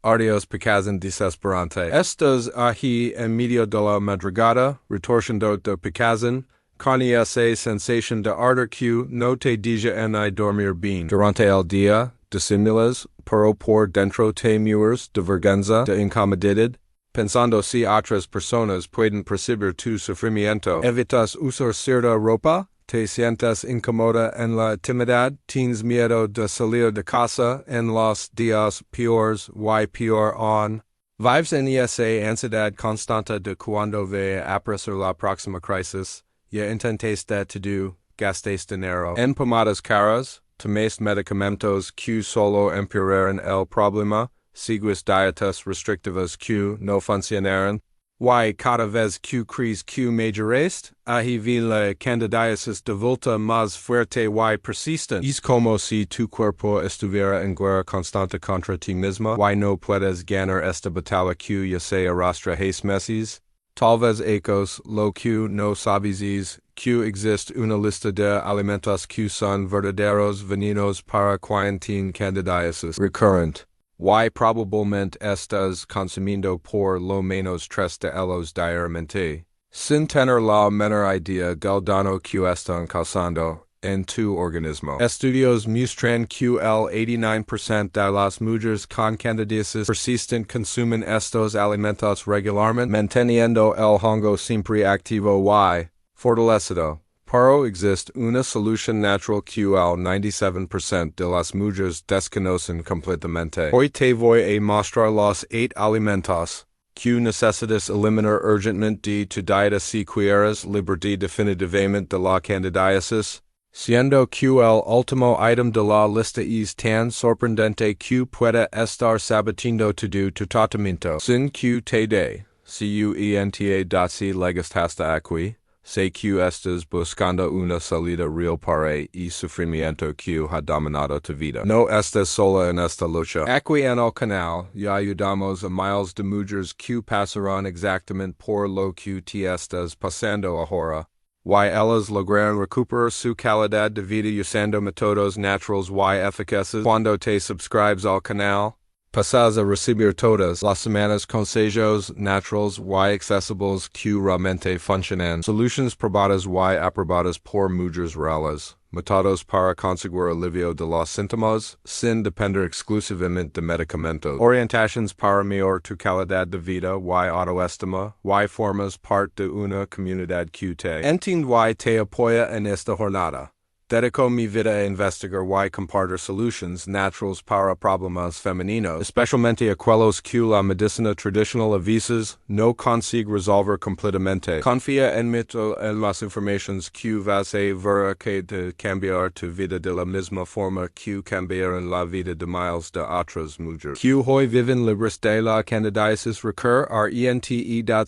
Ardios picazan desesperante. Estos aquí en medio de la madrugada, retorciendo de picazan, con esa sensación de ardor que no te deja ni dormir bien. Durante el día, disimulas, pero por dentro te mueres de vergüenza, de incomodidad, pensando si otras personas pueden percibir tu sufrimiento. Evitas usar cierta ropa, te sientes incómoda en la intimidad, tienes miedo de salir de casa en los días peores y peor aún. Vives en esa ansiedad constante de cuando vaya a aparecer la próxima crisis. Ya intentes de todo, gastes dinero en pomadas caras, tomes medicamentos que solo empeoran el problema, sigues dietas restrictivas que no funcionaron, y cada vez que crees que mejoraste, ahí vi la candidiasis de vuelta más fuerte y persistente. Es como si tu cuerpo estuviera en guerra constante contra ti mismo, y no puedes ganar esta batalla que ya se arrastra hace meses. Tal vez ecos, lo que no sabes es que existe una lista de alimentos que son verdaderos venenos para quien tiene candidiasis recurrente. Y probablemente estás consumiendo por lo menos 3 de ellos diariamente. Sin tener la menor idea del daño que están causando en tu organismo. Estudios muestran que el 89% de las mujeres con candidiasis persistente consumen estos alimentos regularmente, manteniendo el hongo siempre activo y fortalecido. Pero existe una solución natural que el 97% de las mujeres desconocen completamente. Hoy te voy a mostrar los 8 alimentos que necesitas eliminar urgentemente de tu dieta si quieres liberte definitivamente de la candidiasis. Siendo que el último item de la lista es tan sorprendente que puede estar saboteando todo tu tratamiento. Sin que te dé, cuenta llegas hasta aquí, sé que estás buscando una salida real para el sufrimiento que ha dominado tu vida. No estás sola en esta lucha. Aquí en el canal, ya ayudamos a miles de mujeres que pasarán exactamente por lo que te estás pasando ahora. Y ellas logran recuperar su calidad de vida usando métodos naturales y eficaces. Cuando te suscribes al canal, pasas a recibir todas las semanas consejos naturales y accesibles que realmente funcionan. Soluciones probadas y aprobadas por mujeres reales. Métodos para conseguir alivio de los síntomas, sin depender exclusivamente de medicamentos. Orientaciones para mejorar tu calidad de vida y autoestima, y formas parte de una comunidad que te entiende y te apoya en esta jornada. Dedico mi vida a investigar y compartir soluciones naturales para problemas femeninos, especialmente aquellos que la medicina tradicional a veces no consigue resolver completamente. Confía en mí en las informaciones que vas a ver que de cambiar tu vida de la misma forma que cambiaron la vida de miles de otras mujeres. Que hoy viven libres de la candidiasis recur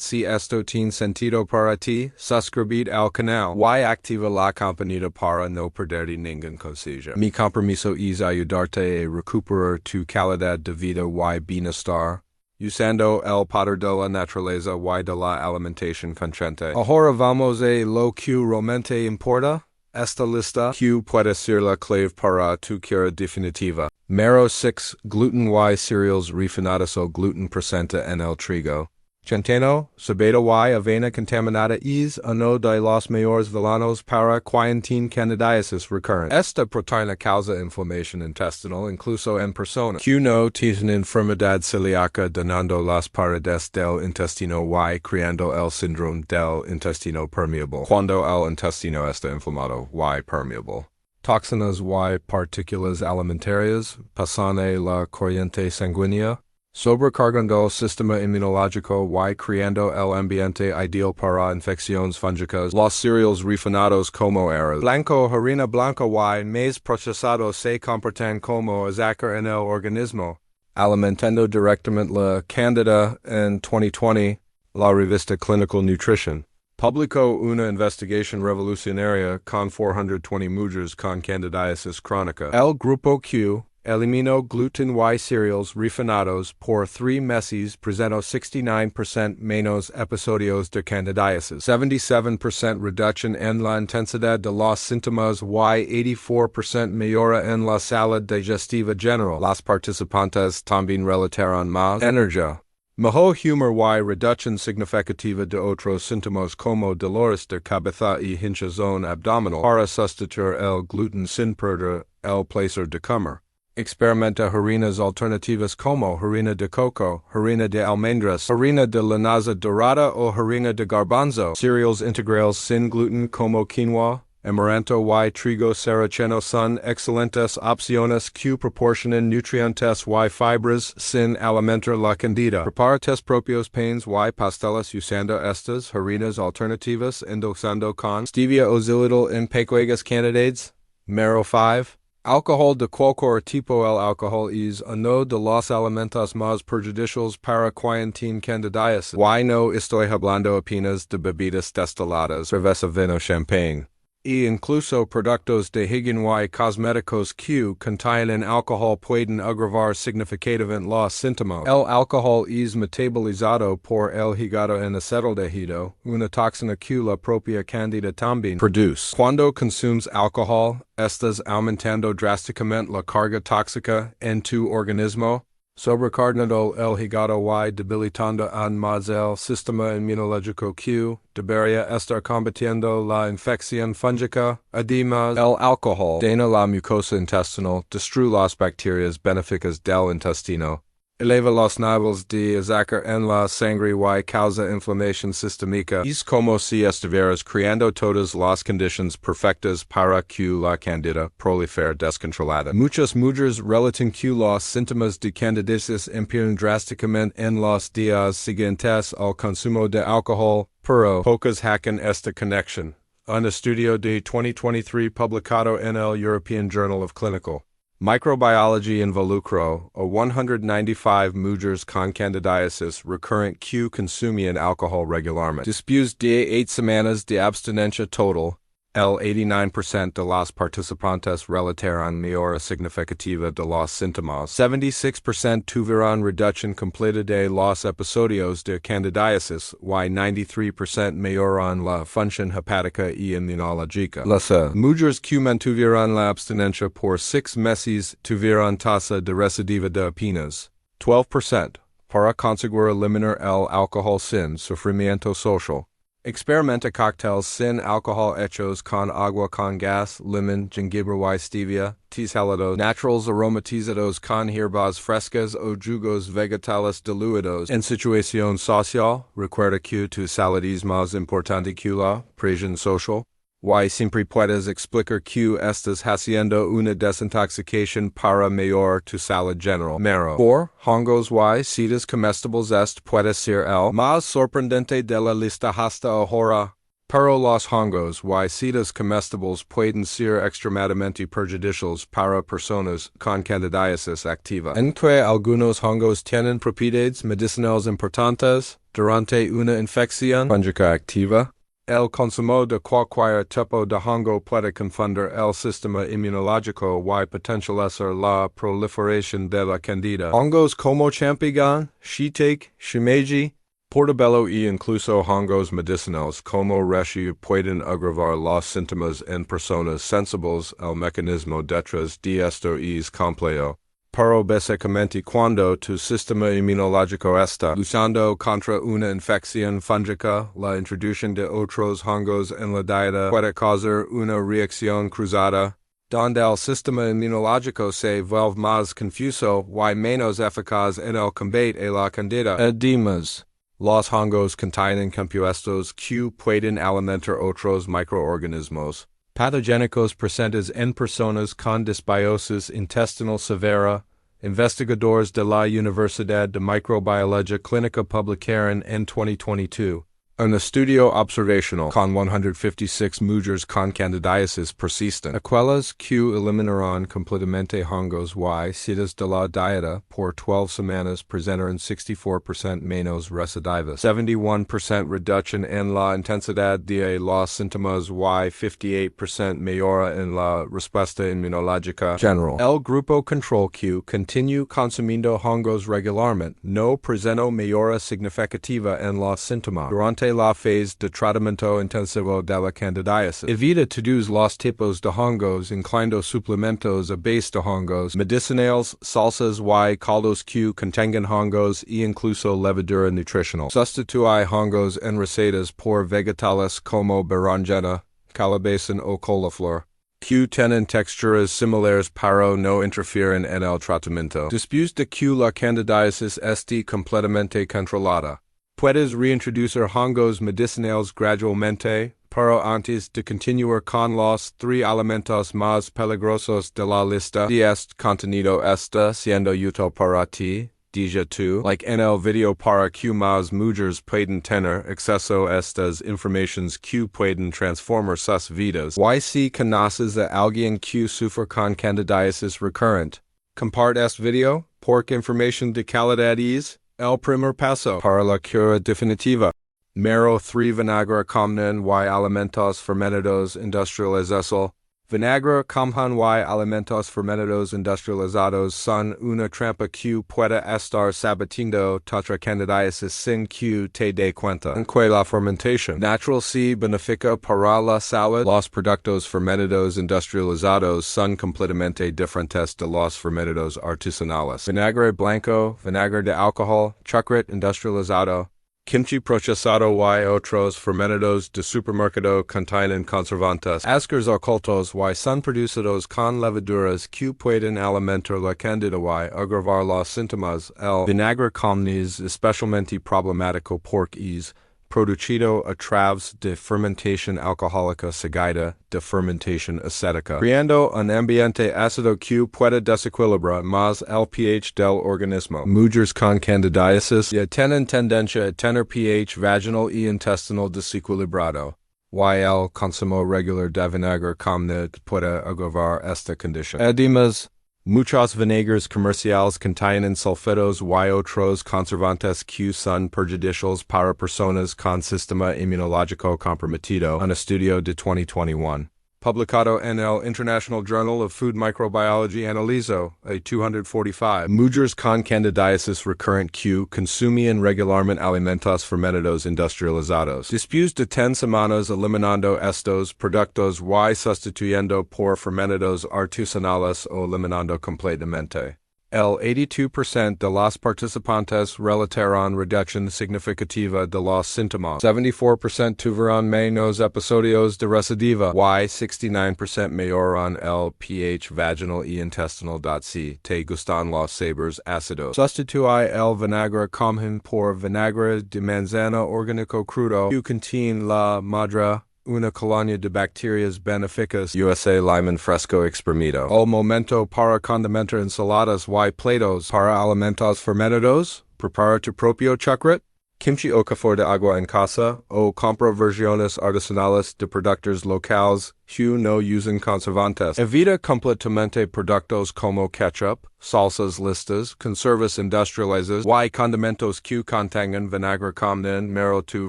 si esto tiene sentido para ti, suscribid al canal y activa la campanita para no perder ningún consejo. Mi compromiso es ayudarte a recuperar tu calidad de vida y bienestar, usando el poder de la naturaleza y de la alimentación consciente. Ahora vamos a lo que realmente importa. Esta lista que puede ser la clave para tu cura definitiva. Número 6. Gluten y cereals refinados o gluten presente en el trigo. Centeno, cebada y avena contaminada es uno de los mayores villanos para quien tiene candidiasis recurrente. Esta proteína causa inflamación intestinal incluso en personas que no tienen enfermedad celíaca, dañando las paredes del intestino y creando el síndrome del intestino permeable. Cuando el intestino está inflamado y permeable, toxinas y partículas alimentarias pasan a la corriente sanguínea, sobrecargando el sistema inmunológico y creando el ambiente ideal para infecciones fúngicas. Los cereales refinados como arroz blanco, harina blanca y maíz procesado se comportan como azúcar en el organismo, alimentando directamente la cándida. En 2020, la revista Clinical Nutrition publicó una investigación revolucionaria con 420 mujeres con candidiasis crónica. El grupo Q Elimino gluten y cereals refinados por 3 meses presento 69% menos episodios de candidiasis, 77% reduction en la intensidad de los síntomas y 84% mejora en la salud digestiva general. Las participantes también relataron más energía, mejor humor y reducción significativa de otros síntomas como dolores de cabeza y hinchazón abdominal para sustituir el gluten sin perder el placer de comer. Experimenta harinas alternativas como harina de coco, harina de almendras, harina de linaza dorada o harina de garbanzo, cereals integrales sin gluten como quinoa, amaranto y trigo sarraceno son excelentes opciones que proporcionan nutrientes y fibras sin alimentar la candida. Prepara tes propios panes y pasteles usando estas harinas alternativas endulzando con stevia o xilitol en pequeñas cantidades. Número 5. Alcohol de cualquier tipo. El alcohol es uno de los alimentos más perjudiciales para quien tiene candidiasis. Y no estoy hablando apenas de bebidas destiladas, cerveza, vino, champagne, e incluso productos de higiene y cosméticos que contienen alcohol pueden agravar significativamente los síntomas. El alcohol es metabolizado por el hígado en acetaldehído, una toxina que la propia candida también produce. Cuando consumes alcohol, estás aumentando drásticamente la carga tóxica en tu organismo, sobrecargando el hígado y debilitando aún más el sistema inmunológico que debería estar combatiendo la infección fúngica. Además, el alcohol daña la mucosa intestinal, destruye las bacterias benéficas del intestino, eleva los niveles de azúcar en la sangre y causa inflamación sistémica. Es como si estuvieras creando todas las condiciones perfectas para que la candida prolifere descontrolada. Muchas mujeres relatan que los síntomas de candidiasis empeoran drásticamente en los días siguientes al consumo de alcohol, pero pocas hacen esta conexión. Un estudio de 2023 publicado en el European Journal of Clinical Microbiology involucró a 195 mujeres con candidiasis recurrent que consumían alcohol regularmente. Después de 8 semanas de abstinencia total, el 89% de las participantes relataron mejora significativa de los síntomas. 76% tuvieron reducción completa de los episodios de candidiasis y 93% mejoraron la función hepática y inmunológica. Las mujeres que mantuvieron la abstinencia por 6 meses tuvieron tasa de recidiva de apenas 12%, para conseguir eliminar el alcohol sin sufrimiento social. Experimenta cócteles sin alcohol hechos con agua con gas, limón, jengibre y stevia, tés helados naturales aromatizados con hierbas frescas o jugos vegetales diluidos. En situación social, recuerda que tu salud es más importante que la presión social. Y siempre puedes explicar que estás haciendo una desintoxicación para mejorar tu salud general. Número 4. Hongos y setas comestibles. Este puede ser el más sorprendente de la lista hasta ahora. Pero los hongos y setas comestibles pueden ser extremadamente perjudiciales para personas con candidiasis activa. Aunque algunos hongos tienen propiedades medicinales importantes durante una infección fúngica activa, el consumo de cualquier tipo de hongo puede confundir el sistema inmunológico y potencializar la proliferación de la candida. Hongos como champiñón, shiitake, shimeji, portobello e incluso hongos medicinales como reishi pueden agravar los síntomas en personas sensibles. El mecanismo detrás de esto es complejo, pero básicamente cuando tu sistema inmunológico está luchando contra una infección fúngica, la introducción de otros hongos en la dieta puede causar una reacción cruzada, donde el sistema inmunológico se vuelve más confuso y menos eficaz en el combate a la candida. Además, los hongos contienen compuestos que pueden alimentar otros microorganismos patogénicos presentes en personas con disbiosis intestinal severa. Investigadores de la Universidad de Microbiología Clínica publicaron en 2022 Un estudio observational con 156 mujeres con candidiasis persistent. Aquelas que eliminaron completamente hongos y setas de la dieta por 12 semanas presentaron 64% menos recidivas, 71% reduction en la intensidad de los síntomas y 58% mejora en la respuesta inmunológica general. El grupo control que continue consumiendo hongos regularmente no presentó mejora significativa en los síntomas durante la fase de tratamiento intensivo de la candidiasis. Evita todos los tipos de hongos, incluyendo suplementos a base de hongos, medicinales, salsas y caldos que contengan hongos e incluso levadura nutricional. Sustituye hongos en recetas por vegetales como berenjena, calabacín o coliflor, que tienen texturas similares para no interfieren en el tratamiento. Después de que la candidiasis esté completamente controlada, puedes reintroducir hongos medicinales gradualmente, pero antes de continuar con los 3 alimentos más peligrosos de la lista, si este contenido está siendo útil para ti, diga tú, like en el video para que más mujeres pueden tener acceso a estas informaciones que pueden transformar sus vidas. Y si conoces a alguien que sufre con candidiasis recurrente, comparte este video, porque información de calidad es el primer paso para la cura definitiva. Mero 3 vinagre común y alimentos fermentados industrializados. Vinagre común y alimentos fermentados industrializados son una trampa que puede estar saboteando tu candidiasis sin que te dé cuenta. Aunque la fermentación natural se beneficia para la salud, los productos fermentados industrializados son completamente diferentes de los fermentados artesanales. Vinagre blanco, vinagre de alcohol, chocolate industrializado, kimchi procesado y otros fermentados de supermercado contienen conservantes, azúcares ocultos y son producidos con levaduras que pueden alimentar la candida y agravar los síntomas. El vinagre común es especialmente problemático porque es producido a través de fermentación alcohólica seguida de fermentación acética, creando un ambiente ácido que puede desequilibrar más el pH del organismo. Mujeres con candidiasis ya tienen tendencia a tener pH vaginal y intestinal desequilibrado, y el consumo regular de vinagre común puede agravar esta condición. Además, muchos vinagres comerciales contienen sulfitos y otros conservantes que son perjudiciales para personas con sistema inmunológico comprometido. Un estudio de 2021, publicado en el International Journal of Food Microbiology, analizó a 245 mujeres con candidiasis recurrente que consumían regularmente alimentos fermentados industrializados. Después de 10 semanas eliminando estos productos y sustituyendo por fermentados artesanales o eliminando completamente. El 82% de los participantes relataron reducción significativa de los síntomas. 74% tuvieron menos episodios de recidiva y 69% mejoraron el pH vaginal y intestinal. Si te gustan los sabores ácidos, sustituye el vinagre común por vinagre de manzana orgánico crudo que contiene la madre, una colonia de bacterias benéficas, USA limón fresco exprimido. Al momento para condimentar ensaladas y platos para alimentos fermentados, prepara tu propio chocolate, kimchi o café de agua en casa, o compra versiones artesanales de productos locales que no usan conservantes. Evita completamente productos como ketchup, salsas listas, conservas industrializadas y condimentos que contengan vinagre común, mero tu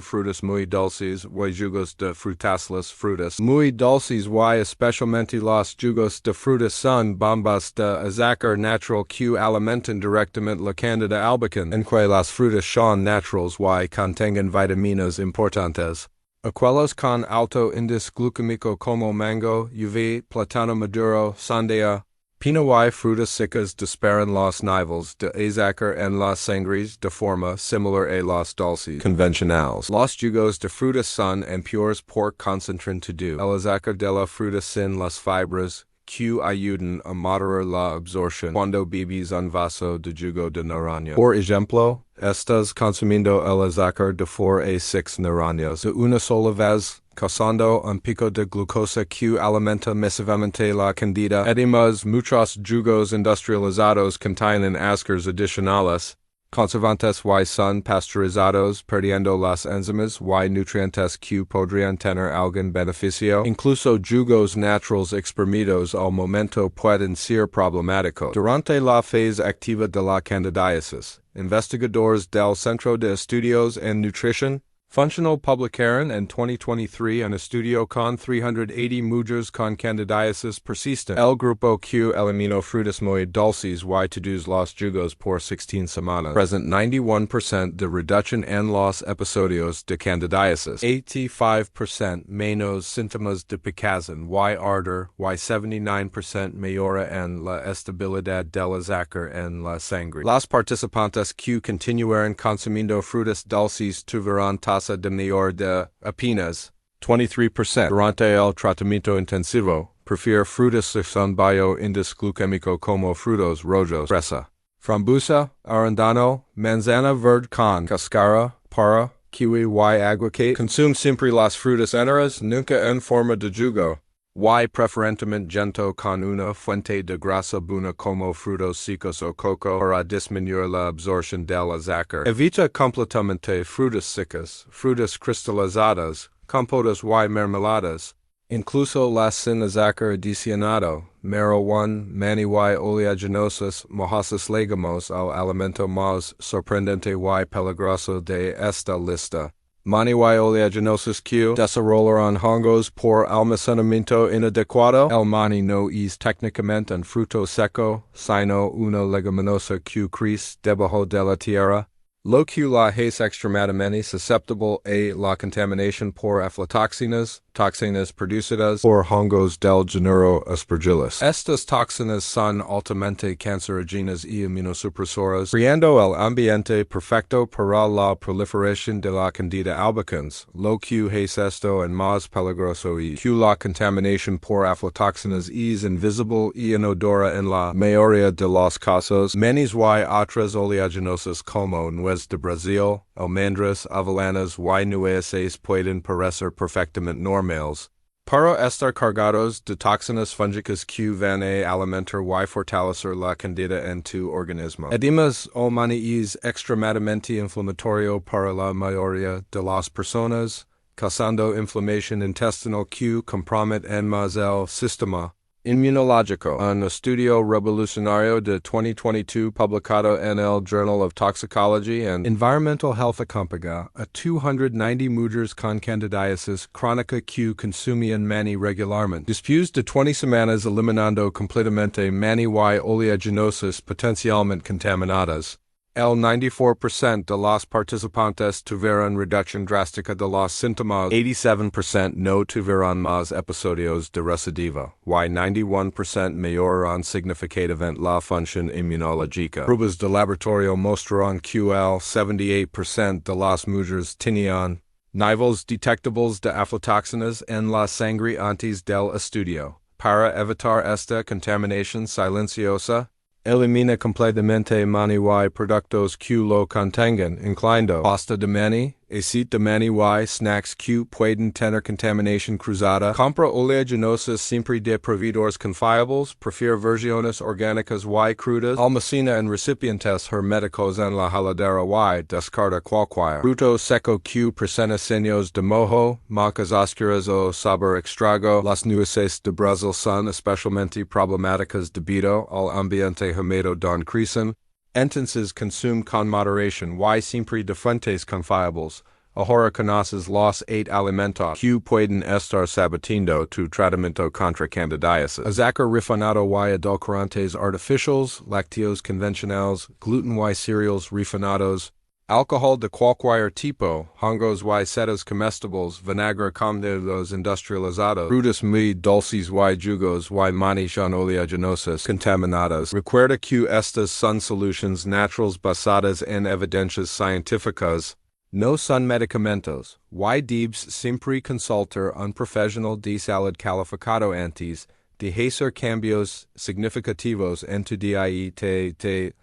frutas muy dulces y jugos de frutas. Las frutas muy dulces y especialmente los jugos de frutas son bombas de azúcar natural que alimentan directamente la candida albicans, en que las frutas son naturales y contengan vitaminas importantes. Aquellos con alto índice glucémico como mango, uva, plátano maduro, sandía, pino y frutas secas disparan los niveles de azúcar en las sangres de forma similar a los dulces convencionales. Los jugos de frutas son empeorados por concentran todo el azúcar de la fruta sin las fibras, que ayudan a moderar la absorción cuando bebes un vaso de jugo de naranja. Por ejemplo, estás consumiendo el azúcar de 4 a 6 naranjas de una sola vez, causando un pico de glucosa que alimenta masivamente la candida. Además, muchos jugos industrializados contienen azúcares adicionales, conservantes y son pasteurizados perdiendo las enzimas y nutrientes que podrían tener algún beneficio. Incluso jugos naturales exprimidos al momento pueden ser problemáticos. Durante la fase activa de la candidiasis, investigadores del Centro de Estudios en Nutrición Funcional publicaron en 2023 un estudio con 380 mujeres con candidiasis persistent. El grupo que eliminó frutas muy dulces y todos los jugos por 16 semanas present 91% de reducción en los episodios de candidiasis, 85% menos síntomas de picazón y ardor, y 79% mejora en la estabilidad del azúcar en la sangre. Las participantes que continuaron consumiendo frutas dulces tuvieron de mejor de apenas 23% durante el tratamiento intensivo. Prefiere frutas sin bio-índice glucémico como frutos rojos, fresa, frambuesa, arandano, manzana verde con cáscara, para, kiwi y aguacate. Consume siempre las frutas enteras, nunca en forma de jugo. Y preferentemente junto con una fuente de grasa buena como frutos secos o coco para disminuir la absorción del azúcar. Evita completamente frutas secas, frutas cristalizadas, compotas y mermeladas, incluso las sin azúcar adicionado, mero 1, mani y oleaginosos, mojosos legumos al alimento más sorprendente y peligroso de esta lista. Mani y oleaginosos que desarrollaron hongos por almacenamiento inadecuado. El mani no es técnicamente un fruto seco, sino una leguminosa que crece debajo de la tierra. Lo que la hace extremadamente susceptible a la contaminación por aflatoxinas, toxinas producidas por hongos del género Aspergillus. Estas toxinas son altamente cancerígenas y inmunosupresoras, creando el ambiente perfecto para la proliferación de la Candida albicans. Lo que hace esto en más peligroso es que la contaminación por aflatoxinas es invisible y inodora en la mayoría de los casos. Manis y otras oleaginosas como nuez de Brasil, almendras, avellanas y nueces pueden parecer perfectamente normales, pero estar cargados de toxinas fúngicas que van a alimentar y fortalecer la candida en tu organismo. Además, el mani es extremadamente inflamatorio para la mayoría de las personas, causando inflamación intestinal que compromete en más el sistema inmunológico. Un estudio revolucionario de 2022 publicado en el Journal of Toxicology and Environmental Health accompagna a 290 mujeres con candidiasis crónica que consumían mani regularmente. Después de 20 semanas eliminando completamente mani y oleaginosas potencialmente contaminadas, el 94% de los participantes tuvieron reducción drástica de los síntomas, 87% no tuvieron más episodios de recidiva, y 91% mejoraron significativamente la función inmunológica. Pruebas de laboratorio mostraron que el 78% de las mujeres tenían niveles detectables de aflatoxinas en la sangre antes del estudio. Para evitar esta contaminación silenciosa, elimina completamente mani y productos que lo contengan, incluyendo pasta de mani, aceite de mani y snacks que pueden tener contaminación cruzada. Compra oleaginosas siempre de proveedores confiables, prefiere versiones orgánicas y crudas, almacena en recipientes herméticos en la heladera y descarta cualquier fruto seco que presenta signos de mojo, marcas oscuras o sabor extraño. Las nueces de Brasil son especialmente problemáticas debido al ambiente húmedo donde crecen. Entonces consume con moderación y siempre de fuentes confiables. Ahora conoces los 8 alimentos que pueden estar saboteando tu tratamiento contra candidiasis. Azúcar refinado y edulcorantes artificiales, lácteos convencionales, gluten y cereals refinados, alcohol de cualquier tipo, hongos y setas comestibles, vinagre compuestos industrializados, frutas muy dulces y jugos y mani con oleaginosas contaminadas. Recuerda que estas son soluciones naturales basadas en evidencias científicas, no son medicamentos. Y debes siempre consultar un profesional de salud calificado antes de hacer cambios significativos en tu dieta.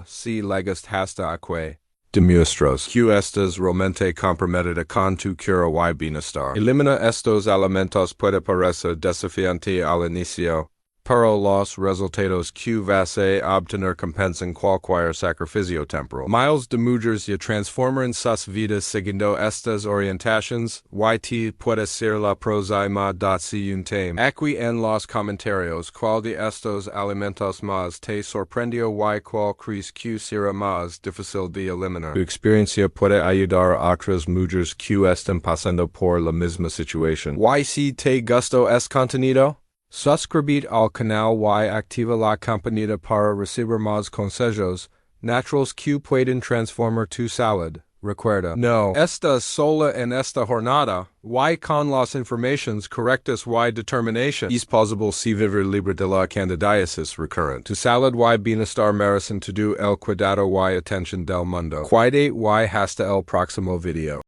Si llegas hasta aquí, demuestras que estás realmente comprometida con tu cura y bienestar. Elimina estos alimentos puede parecer desafiante al inicio, Espero los resultados que vas a obtener compensan cualquier sacrificio temporal. Miles de mujeres ya transforman sus vidas siguiendo estas orientaciones. YT puede ser la próxima docente. Aquí en los comentarios cuál de estos alimentos más te sorprendió y cuál crees que será más difícil de eliminar. Tu experiencia puede ayudar a otras mujeres que están pasando por la misma situación. Y si te gustó este contenido, suscríbete al canal y activa la campanita para recibir más consejos naturales que pueden transformar tu salud. Recuerda, no estás sola en esta jornada, y con las informaciones correctas y determinación es posible si vivir libre de la candidiasis recurrente. Tu salud y bienestar merecen todo el cuidado y atención del mundo. Cuídate y hasta el próximo video.